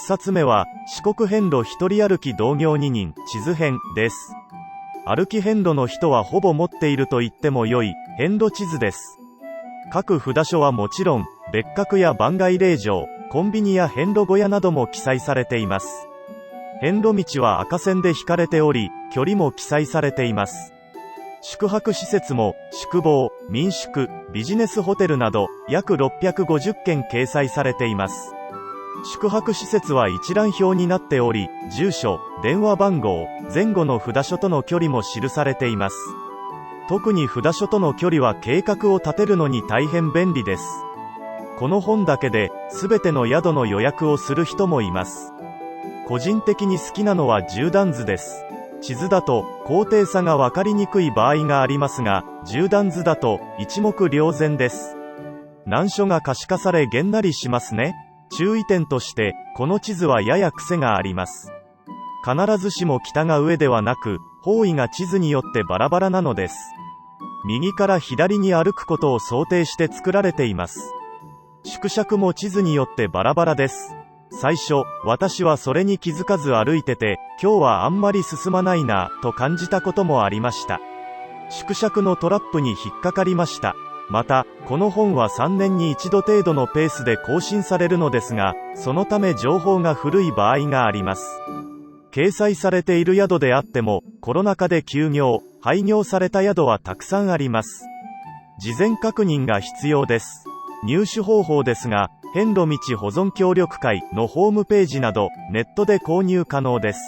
冊目は、四国遍路一人歩き同行二人、地図編です。歩き遍路の人はほぼ持っていると言っても良い、遍路地図です。各札所はもちろん、別格や番外令場、コンビニや遍路小屋なども記載されています。遍路道は赤線で引かれており、距離も記載されています。宿泊施設も、宿坊、民宿、ビジネスホテルなど、約650件掲載されています。宿泊施設は一覧表になっており、住所、電話番号、前後の札所との距離も記されています。特に札所との距離は計画を立てるのに大変便利です。この本だけで、全ての宿の予約をする人もいます。個人的に好きなのは縦断図です。地図だと高低差が分かりにくい場合がありますが、縦断図だと一目瞭然です。難所が可視化されげんなりしますね。注意点として、この地図はやや癖があります。必ずしも北が上ではなく、方位が地図によってバラバラなのです。右から左に歩くことを想定して作られています。縮尺も地図によってバラバラです。最初、私はそれに気づかず歩いてて、今日はあんまり進まないなぁと感じたこともありました。縮尺のトラップに引っかかりました。また、この本は3年に1度程度のペースで更新されるのですが、そのため情報が古い場合があります。掲載されている宿であっても、コロナ禍で休業、廃業された宿はたくさんあります。事前確認が必要です。入手方法ですが、遍路道保存協力会のホームページなど、ネットで購入可能です。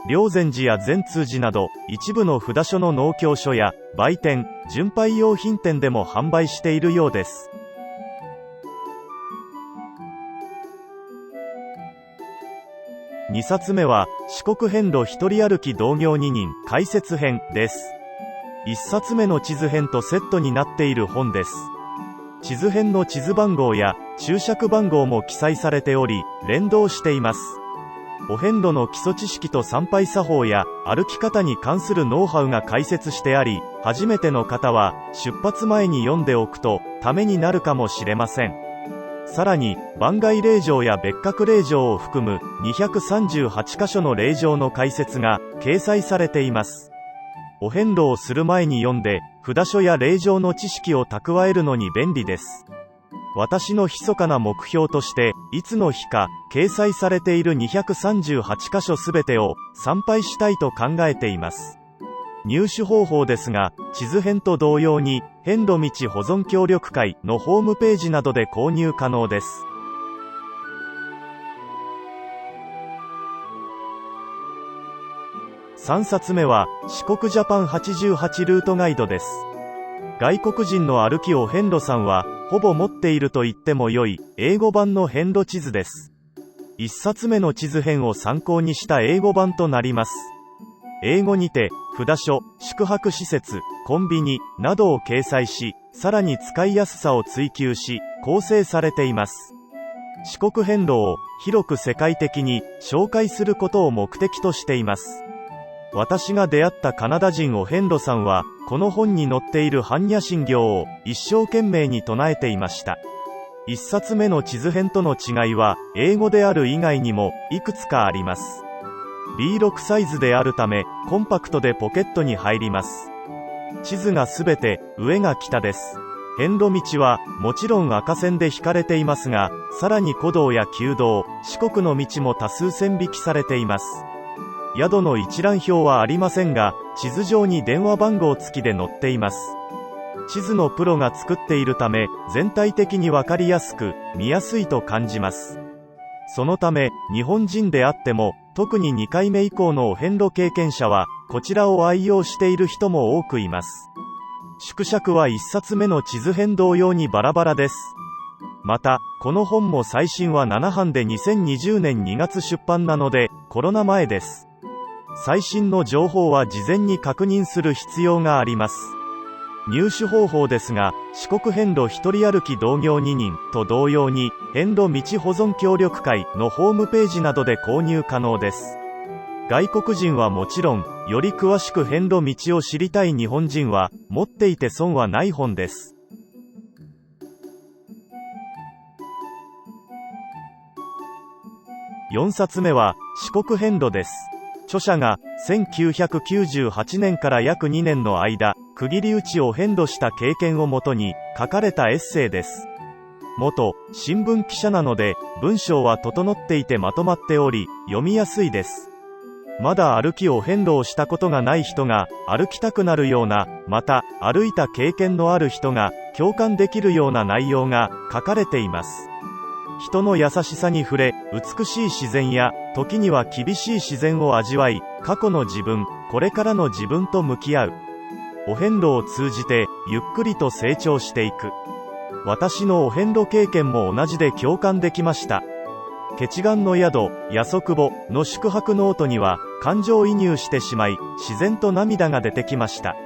霊山寺や善通寺など、一部の札所の農協所や、売店、巡拝用品店でも販売しているようです。2冊目は、四国遍路一人歩き同行二人、解説編です。1冊目の地図編とセットになっている本です。地図編の地図番号や注釈番号も記載されており、連動しています。お遍路の基礎知識と参拝作法や歩き方に関するノウハウが解説してあり、初めての方は出発前に読んでおくとためになるかもしれません。さらに、番外令場や別格令場を含む238箇所の令場の解説が掲載されています。お遍路をする前に読んで、札所や令場の知識を蓄えるのに便利です。私の密かな目標として、いつの日か、掲載されている238箇所すべてを参拝したいと考えています。入手方法ですが、地図編と同様に、遍路道保存協力会のホームページなどで購入可能です。3冊目は、四国ジャパン88ルートガイドです。外国人の歩きを遍路さんは、ほぼ持っていると言っても良い、英語版の遍路地図です。1冊目の地図編を参考にした英語版となります。英語にて、札所、宿泊施設、コンビニ、などを掲載し、さらに使いやすさを追求し、構成されています。四国遍路を、広く世界的に、紹介することを目的としています。私が出会ったカナダ人お遍路さんは、この本に載っている般若心経を一生懸命に唱えていました。一冊目の地図編との違いは、英語である以外にもいくつかあります。B6 サイズであるため、コンパクトでポケットに入ります。地図がすべて上が北です。遍路道はもちろん赤線で引かれていますが、さらに古道や旧道、四国の道も多数線引きされています。宿の一覧表はありませんが、地図上に電話番号付きで載っています。地図のプロが作っているため、全体的にわかりやすく、見やすいと感じます。そのため、日本人であっても、特に2回目以降のお遍路経験者は、こちらを愛用している人も多くいます。縮尺は1冊目の地図編同様にバラバラです。また、この本も最新は7版で2020年2月出版なので、コロナ前です。最新の情報は事前に確認する必要があります。入手方法ですが、四国遍路一人歩き同行二人と同様に、遍路道保存協力会のホームページなどで購入可能です。外国人はもちろん、より詳しく遍路道を知りたい日本人は、持っていて損はない本です。4冊目は四国遍路です。著者が1998年から約2年の間、区切り打ちを遍路した経験をもとに書かれたエッセイです。元新聞記者なので、文章は整っていてまとまっており、読みやすいです。まだ歩きを遍路をしたことがない人が歩きたくなるような、また歩いた経験のある人が共感できるような内容が書かれています。人の優しさに触れ、美しい自然や時には厳しい自然を味わい、過去の自分、これからの自分と向き合う。お遍路を通じてゆっくりと成長していく。私のお遍路経験も同じで共感できました。結願の宿、八十久保の宿泊ノートには感情移入してしまい、自然と涙が出てきました。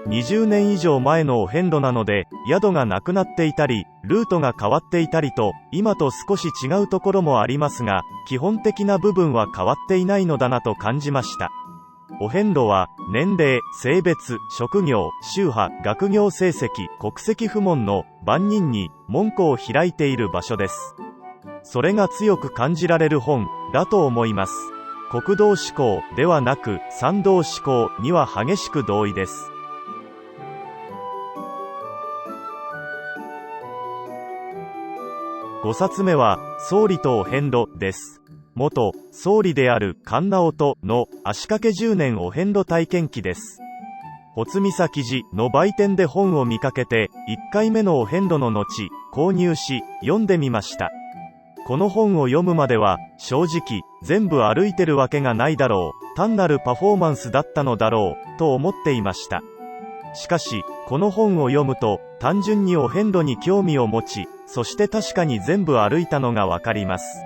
20年以上前のお遍路なので、宿がなくなっていたり、ルートが変わっていたりと、今と少し違うところもありますが、基本的な部分は変わっていないのだなと感じました。お遍路は、年齢、性別、職業、宗派、学業成績、国籍不問の万人に門戸を開いている場所です。それが強く感じられる本だと思います。国道志向ではなく山道志向には激しく同意です。5冊目は総理とお遍路です。元総理である菅直人の足掛け10年お遍路体験記です。穂積記事の売店で本を見かけて1回目のお遍路の後購入し読んでみました。この本を読むまでは正直全部歩いてるわけがないだろう、単なるパフォーマンスだったのだろうと思っていました。しかしこの本を読むと単純にお遍路に興味を持ち、そして確かに全部歩いたのがわかります。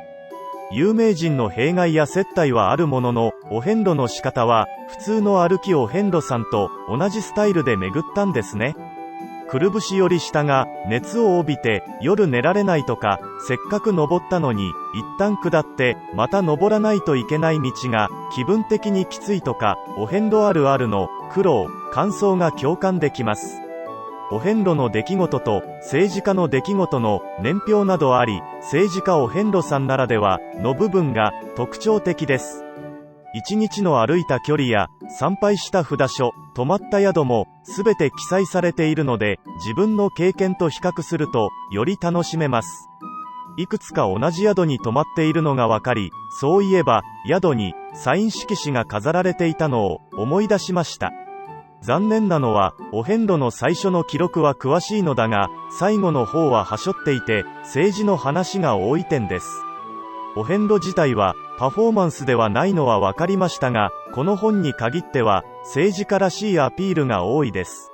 有名人の弊害や接待はあるものの、お遍路の仕方は普通の歩きお遍路さんと同じスタイルで巡ったんですね。くるぶしより下が熱を帯びて夜寝られないとか、せっかく登ったのに一旦下ってまた登らないといけない道が気分的にきついとか、お遍路あるあるの苦労、感想が共感できます。お遍路の出来事と政治家の出来事の年表などあり、政治家お遍路さんならではの部分が特徴的です。1日の歩いた距離や参拝した札所、泊まった宿も全て記載されているので、自分の経験と比較するとより楽しめます。いくつか同じ宿に泊まっているのがわかり、そういえば宿にサイン色紙が飾られていたのを思い出しました。残念なのはお遍路の最初の記録は詳しいのだが、最後の方ははしょっていて政治の話が多い点です。お遍路自体はパフォーマンスではないのは分かりましたが、この本に限っては政治家らしいアピールが多いです。